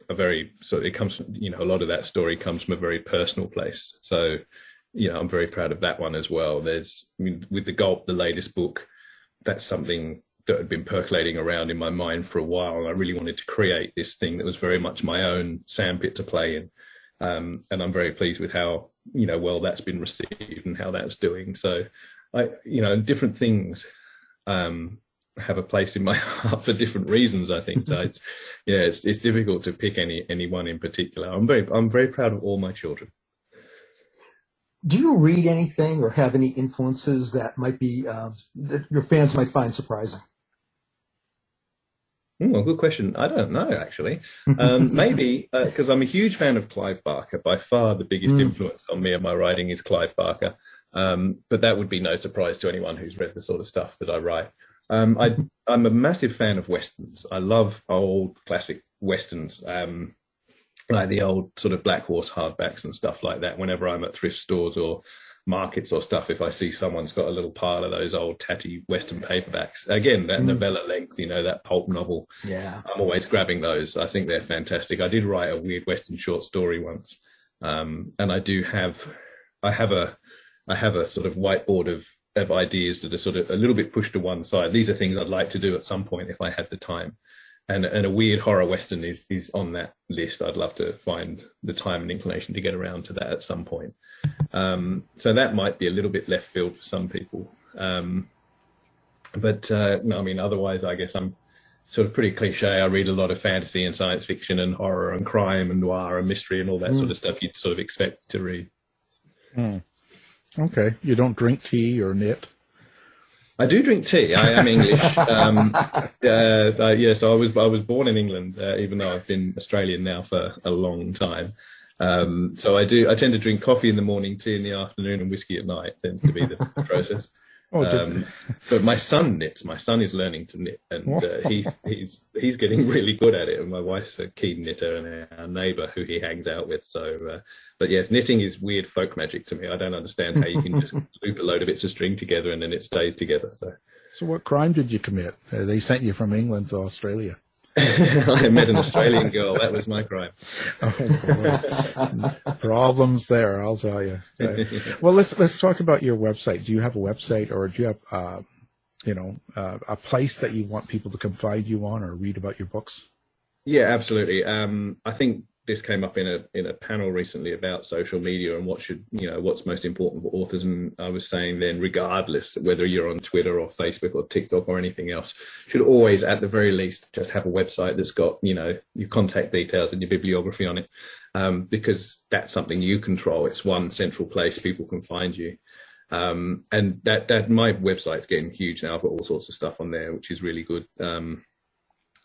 it comes from, a lot of that story comes from a very personal place. So, I'm very proud of that one as well. With the Gulp, the latest book, that's something that had been percolating around in my mind for a while. And I really wanted to create this thing that was very much my own sandpit to play in. And I'm very pleased with how, well that's been received and how that's doing. So, different things have a place in my heart for different reasons, I think. So it's difficult to pick any one in particular. I'm very proud of all my children. Do you read anything or have any influences that might be that your fans might find surprising? Good question. I don't know, actually. Maybe because I'm a huge fan of Clive Barker. By far the biggest influence on me and my writing is Clive Barker. But that would be no surprise to anyone who's read the sort of stuff that I write. I'm a massive fan of Westerns. I love old classic Westerns. Like the old sort of Black Horse hardbacks and stuff like that. Whenever I'm at thrift stores or markets or stuff, if I see someone's got a little pile of those old tatty Western paperbacks, again, that novella length, that pulp novel, I'm always grabbing those. I think they're fantastic. I did write a weird Western short story once, and I have a sort of whiteboard of ideas that are sort of a little bit pushed to one side. These are things I'd like to do at some point if I had the time. And a weird horror Western is on that list. I'd love to find the time and inclination to get around to that at some point. So that might be a little bit left field for some people. Otherwise, I guess I'm sort of pretty cliche. I read a lot of fantasy and science fiction and horror and crime and noir and mystery and all that sort of stuff you'd sort of expect to read. Okay. You don't drink tea or knit? I do drink tea. I am English. So I was born in England, even though I've been Australian now for a long time. So I tend to drink coffee in the morning, tea in the afternoon, and whiskey at night tends to be the process. But my son knits. My son is learning to knit, and he's getting really good at it. And my wife's a keen knitter, and our neighbour who he hangs out with. So, but yes, knitting is weird folk magic to me. I don't understand how you can just loop a load of bits of string together and then it stays together. So what crime did you commit? They sent you from England to Australia. I met an Australian girl. That was my crime. Problems there, I'll tell you. Well, let's talk about your website. Do you have a website, or do you have a place that you want people to come find you on or read about your books? Yeah, absolutely. I think this came up in a panel recently about social media and what's most important for authors. And I was saying then, regardless whether you're on Twitter or Facebook or TikTok or anything else, should always, at the very least, just have a website that's got, your contact details and your bibliography on it, because that's something you control. It's one central place people can find you. And that my website's getting huge now. I've got all sorts of stuff on there, which is really good. And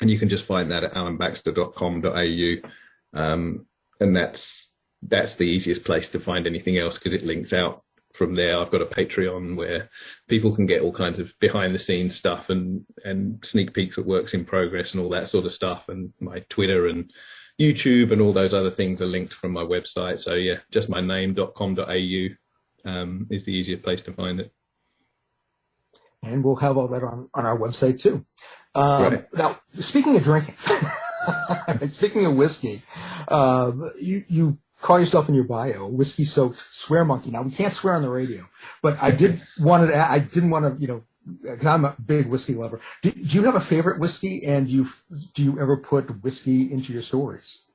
you can just find that at alanbaxter.com.au. And that's the easiest place to find anything else, because it links out from there. I've got a Patreon where people can get all kinds of behind the scenes stuff and sneak peeks at works in progress and all that sort of stuff. And my Twitter and YouTube and all those other things are linked from my website. So yeah, just my name.com.au is the easiest place to find it. And we'll have all that on our website too. Right. Now, speaking of drinking, speaking of whiskey, you call yourself in your bio whiskey-soaked swear monkey. Now, we can't swear on the radio, but I didn't want to, because I'm a big whiskey lover. Do you have a favorite whiskey, and do you ever put whiskey into your stories?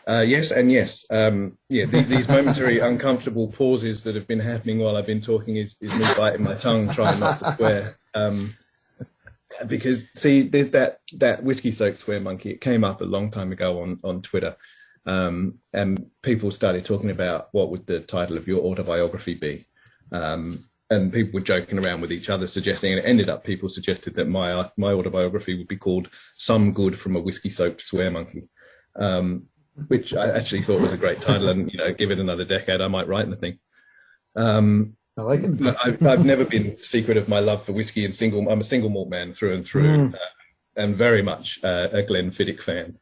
Yes and yes. These momentary uncomfortable pauses that have been happening while I've been talking is me biting my tongue, trying not to swear. Because see, there's that whiskey-soaked swear monkey. It came up a long time ago on Twitter, and people started talking about what would the title of your autobiography be, and people were joking around with each other, suggesting, and it ended up people suggested that my autobiography would be called "Some Good from a Whiskey-Soaked Swear Monkey," which I actually thought was a great title, and give it another decade, I might write anything. I like it. I've never been secret of my love for whiskey and I'm a single malt man through and through, and very much a Glenfiddich fan.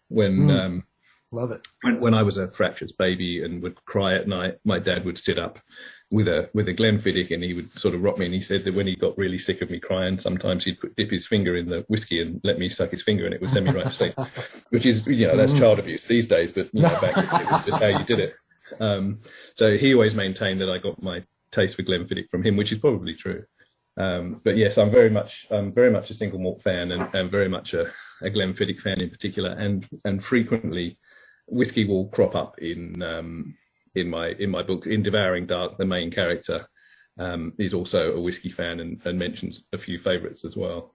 Love it. When I was a fractious baby and would cry at night, my dad would sit up with a Glenfiddich and he would sort of rock me, and he said that when he got really sick of me crying, sometimes he'd dip his finger in the whiskey and let me suck his finger and it would send me right to sleep, which is, that's child abuse these days, but back then it was just how you did it. So he always maintained that I got my taste for Glenfiddich from him, which is probably true. But yes, I'm very much a single malt fan, and very much a Glenfiddich fan in particular, and frequently whiskey will crop up in my book. In Devouring Dark, the main character is also a whiskey fan and mentions a few favourites as well.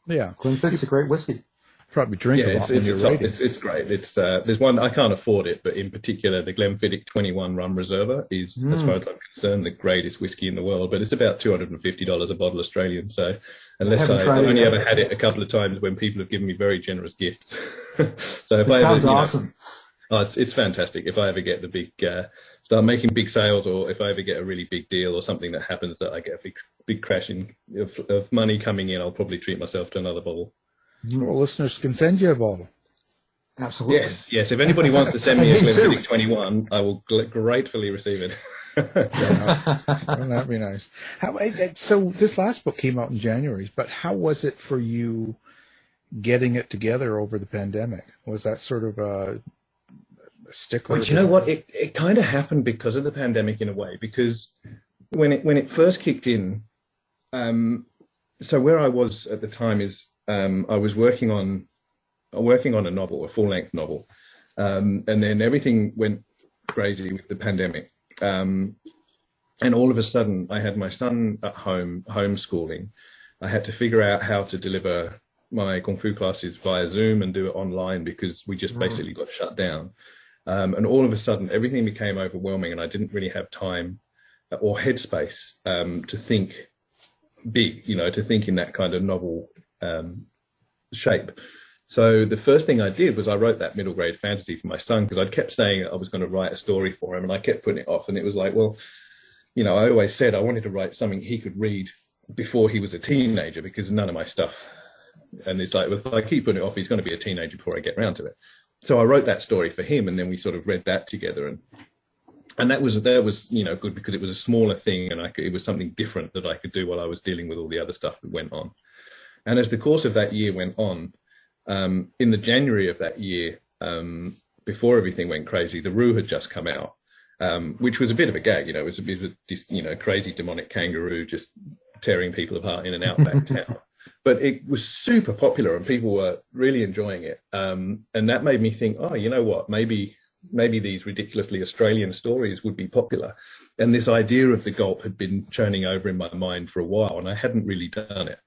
Yeah, Glenfiddich's a great whiskey. Probably drink a lot when you're writing. It's great. There's one, I can't afford it, but in particular the Glenfiddich 21 Rum Reserver is, as far as I'm concerned, the greatest whiskey in the world. But it's about $250 a bottle Australian. So unless I've only ever had it a couple of times when people have given me very generous gifts. So if sounds awesome. It's fantastic. If I ever get the big start making big sales, or if I ever get a really big deal or something that happens that I get a big crashing of money coming in, I'll probably treat myself to another bottle. Well, listeners can send you a bottle. Absolutely. Yes. If anybody wants to send me a Glenfiddich 21, I will gratefully receive it. Wouldn't that be nice? So this last book came out in January, but how was it for you getting it together over the pandemic? Was that sort of a stickler? But you know what? It kind of happened because of the pandemic in a way, because when it first kicked in, so where I was at the time is, I was working on a novel, a full-length novel, and then everything went crazy with the pandemic. And all of a sudden, I had my son at home, homeschooling. I had to figure out how to deliver my Kung Fu classes via Zoom and do it online because we just basically got shut down. And all of a sudden, everything became overwhelming, and I didn't really have time or headspace to think big, to think in that kind of novel shape. So the first thing I did was I wrote that middle grade fantasy for my son, because I'd kept saying I was going to write a story for him, and I kept putting it off. And it was like, well, I always said I wanted to write something he could read before he was a teenager, because none of my stuff, and it's like, if I keep putting it off, he's going to be a teenager before I get around to it. So I wrote that story for him, and then we sort of read that together, and that was good, because it was a smaller thing, and it was something different that I could do while I was dealing with all the other stuff that went on. And as the course of that year went on, in the January of that year, before everything went crazy, The Roo had just come out, which was a bit of a gag. It was a bit of a crazy demonic kangaroo just tearing people apart in an outback town. But it was super popular, and people were really enjoying it. And that made me think, oh, you know what, maybe these ridiculously Australian stories would be popular. And this idea of the Gulp had been churning over in my mind for a while, and I hadn't really done it.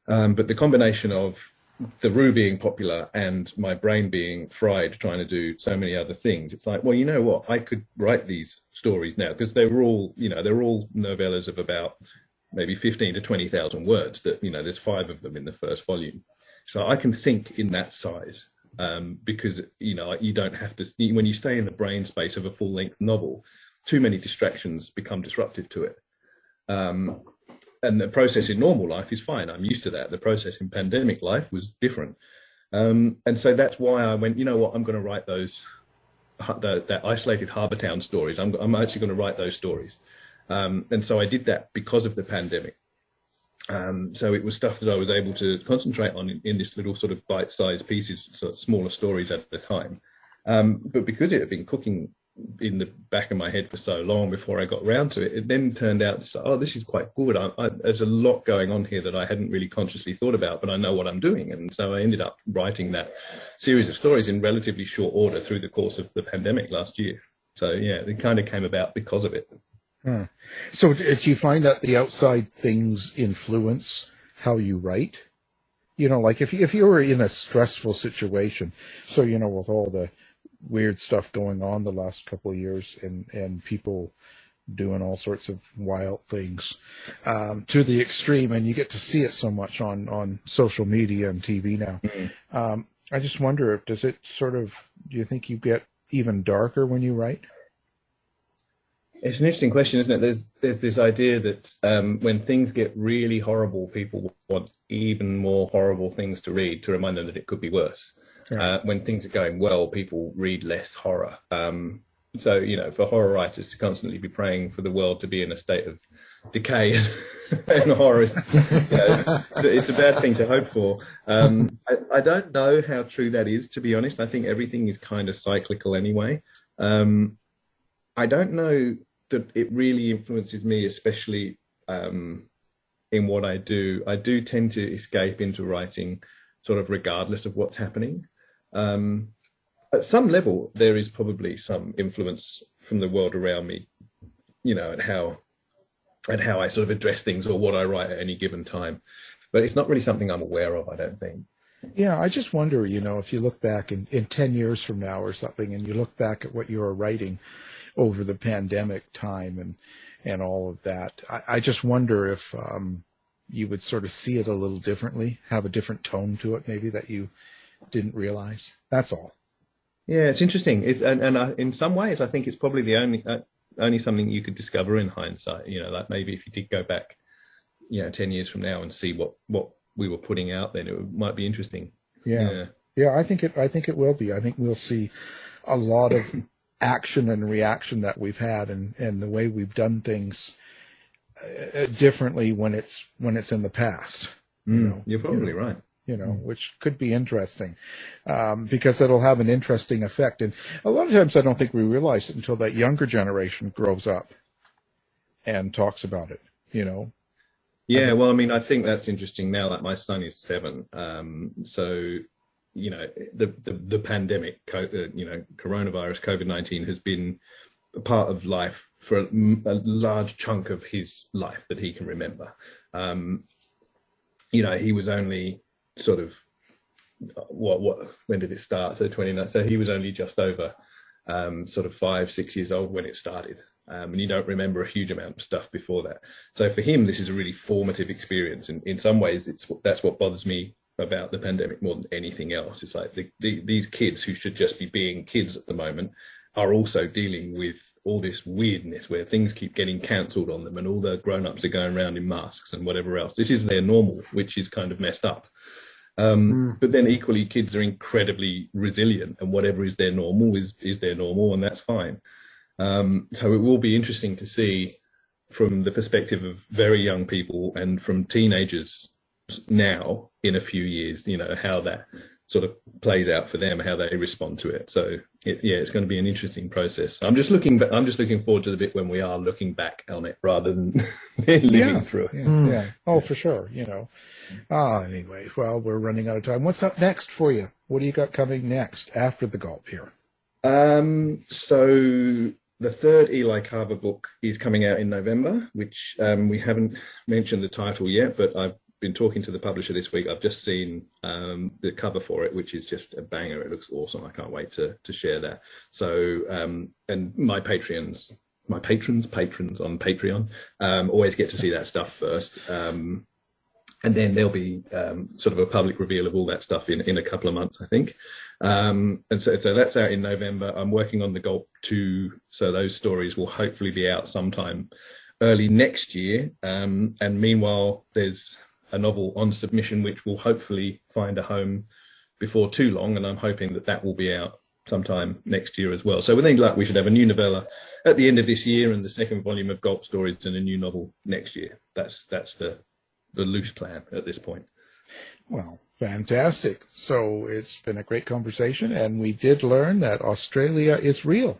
But the combination of The Roo being popular and my brain being fried trying to do so many other things, it's like, well, you know what, I could write these stories now, because they're all novellas of about maybe 15 to 20,000 words. That, there's 5 of them in the first volume. So I can think in that size, because, you don't have to, when you stay in the brain space of a full length novel, too many distractions become disruptive to it. And the process in normal life is fine. I'm used to that. The process in pandemic life was different. And so that's why I went, you know what, I'm going to write that isolated harbour town stories. I'm actually going to write those stories. And so I did that because of the pandemic. So it was stuff that I was able to concentrate on in this little sort of bite-sized pieces, sort of smaller stories at a time. But because it had been cooking in the back of my head for so long before I got round to it, it then turned out just like, oh, this is quite good. There's a lot going on here that I hadn't really consciously thought about, but I know what I'm doing. And so I ended up writing that series of stories in relatively short order through the course of the pandemic last year. So yeah, it kind of came about because of it. Huh. So do you find that the outside things influence how you write? Like if you were in a stressful situation, so, with all the weird stuff going on the last couple of years and people doing all sorts of wild things to the extreme, and you get to see it so much on social media and TV now. Mm-hmm. I just wonder, do you think you get even darker when you write? It's an interesting question, isn't it? There's this idea that when things get really horrible, people want even more horrible things to read to remind them that it could be worse. Right. When things are going well, people read less horror. So, for horror writers to constantly be praying for the world to be in a state of decay and horror, it's a bad thing to hope for. I don't know how true that is, to be honest. I think everything is kind of cyclical anyway. I don't know that it really influences me, especially in what I do. I do tend to escape into writing sort of regardless of what's happening. At some level, there is probably some influence from the world around me, at how I sort of address things or what I write at any given time. But it's not really something I'm aware of, I don't think. Yeah, I just wonder, if you look back in 10 years from now or something, and you look back at what you were writing over the pandemic time and all of that, I just wonder if you would sort of see it a little differently, have a different tone to it maybe that you didn't realize. That's all. Yeah, it's interesting. In some ways, I think it's probably the only something you could discover in hindsight. Like maybe if you did go back, 10 years from now and see what we were putting out then, it might be interesting. Yeah. I think it will be. I think we'll see a lot of action and reaction that we've had and the way we've done things differently when it's in the past. You're probably right. Which could be interesting because it'll have an interesting effect. And a lot of times I don't think we realize it until that younger generation grows up and talks about it, Yeah, well, I mean, I think that's interesting now that my son is 7. So, the pandemic, coronavirus, COVID-19 has been a part of life for a large chunk of his life that he can remember. He was only sort of, when did it start? So 29. So he was only just over sort of 5-6 years old when it started. And you don't remember a huge amount of stuff before that. So for him, this is a really formative experience. And in some ways, that's what bothers me about the pandemic more than anything else. It's like these kids who should just be being kids at the moment are also dealing with all this weirdness where things keep getting cancelled on them and all the grown-ups are going around in masks and whatever else. This is their normal, which is kind of messed up. But then equally, kids are incredibly resilient, and whatever is their normal is their normal, and that's fine. So it will be interesting to see from the perspective of very young people and from teenagers now in a few years, how that sort of plays out for them, how they respond to it. So it's going to be an interesting process. I'm just looking forward to the bit when we are looking back on it rather than living through it. Yeah. Oh, for sure. Anyway, well, we're running out of time. What's up next for you? What do you got coming next after The Gulp here? So the third Eli Carver book is coming out in November, which we haven't mentioned the title yet, but I've been talking to the publisher this week. I've just seen the cover for it, which is just a banger. It looks awesome. I can't wait to share that. So, and my patrons on Patreon always get to see that stuff first. And then there'll be sort of a public reveal of all that stuff in a couple of months, I think. And so that's out in November. I'm working on The Gulp 2, so those stories will hopefully be out sometime early next year. And meanwhile, there's a novel on submission which will hopefully find a home before too long, and I'm hoping that will be out sometime next year as well. So with any luck, we should have a new novella at the end of this year and the second volume of Gulp stories and a new novel next year. That's the loose plan at this point. Well, fantastic. So it's been a great conversation, and we did learn that Australia is real.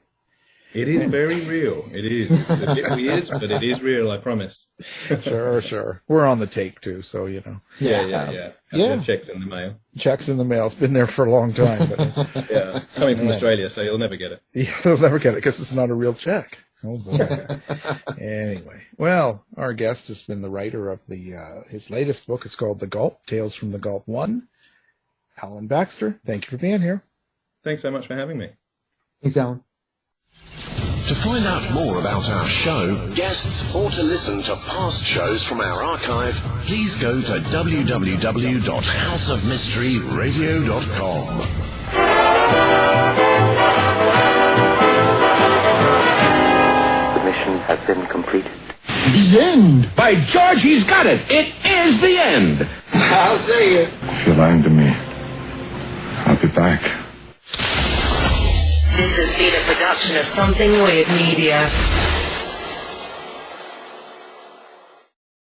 It is very real. It is. It's a bit weird, but it is real, I promise. Sure. We're on the take, too, so, Yeah. Checks in the mail. Checks in the mail. It's been there for a long time. But, coming from Australia, so you'll never get it. Yeah, you'll never get it because it's not a real check. Oh, boy. Anyway, well, our guest has been the writer of his latest book. It's called The Gulp, Tales from the Gulp 1. Alan Baxter, thank you for being here. Thanks so much for having me. Thanks, Alan. To find out more about our show, guests, or to listen to past shows from our archive, please go to www.houseofmysteryradio.com. The mission has been completed. The end! By George, he's got it! It is the end! I'll see you. If you're lying to me, I'll be back. This has been a production of Something Weird Media.